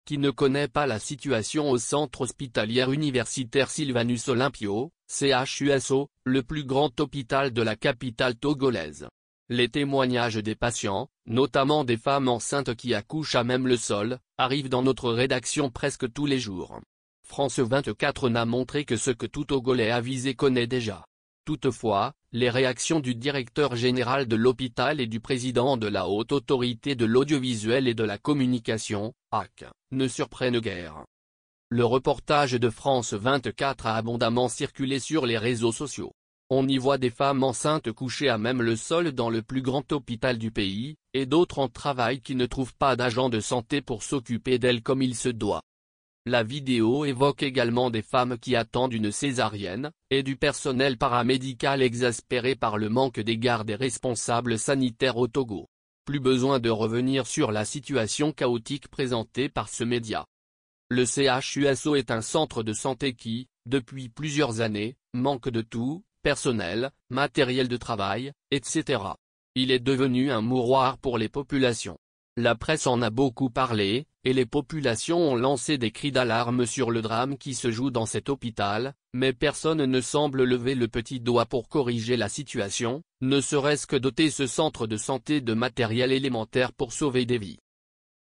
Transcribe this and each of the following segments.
qui ne connaît pas la situation au centre hospitalier universitaire Sylvanus Olympio, CHUSO, le plus grand hôpital de la capitale togolaise. Les témoignages des patients, notamment des femmes enceintes qui accouchent à même le sol, arrivent dans notre rédaction presque tous les jours. France 24 n'a montré que ce que tout Togolais avisé connaît déjà. Toutefois, les réactions du directeur général de l'hôpital et du président de la Haute Autorité de l'Audiovisuel et de la Communication, HAC, ne surprennent guère. Le reportage de France 24 a abondamment circulé sur les réseaux sociaux. On y voit des femmes enceintes couchées à même le sol dans le plus grand hôpital du pays, et d'autres en travail qui ne trouvent pas d'agents de santé pour s'occuper d'elles comme il se doit. La vidéo évoque également des femmes qui attendent une césarienne, et du personnel paramédical exaspéré par le manque d'égard des responsables sanitaires au Togo. Plus besoin de revenir sur la situation chaotique présentée par ce média. Le CHUSO est un centre de santé qui, depuis plusieurs années, manque de tout, personnel, matériel de travail, etc. Il est devenu un mouroir pour les populations. La presse en a beaucoup parlé, et les populations ont lancé des cris d'alarme sur le drame qui se joue dans cet hôpital, mais personne ne semble lever le petit doigt pour corriger la situation, ne serait-ce que doter ce centre de santé de matériel élémentaire pour sauver des vies.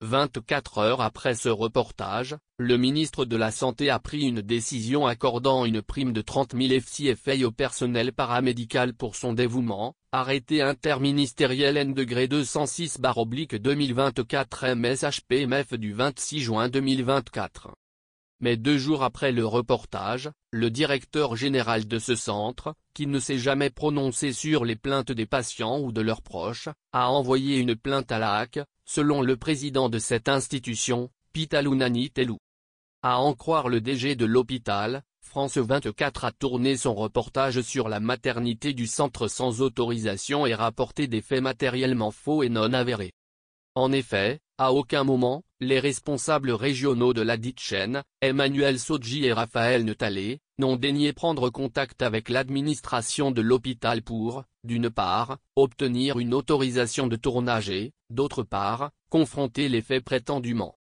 24 heures après ce reportage, le ministre de la Santé a pris une décision accordant une prime de 30 000 FCFA au personnel paramédical pour son dévouement, arrêté interministériel N-206/2024 MSHPMF du 26 juin 2024. Mais 2 jours après le reportage, le directeur général de ce centre, qui ne s'est jamais prononcé sur les plaintes des patients ou de leurs proches, a envoyé une plainte à la HAC, selon le président de cette institution, Pitalounani Telou. À en croire le DG de l'hôpital, France 24 a tourné son reportage sur la maternité du centre sans autorisation et rapporté des faits matériellement faux et non avérés. En effet, à aucun moment, les responsables régionaux de la dite chaîne, Emmanuel Sodji et Raphaël Netalé, n'ont daigné prendre contact avec l'administration de l'hôpital pour, d'une part, obtenir une autorisation de tournage et, d'autre part, confronter les faits prétendument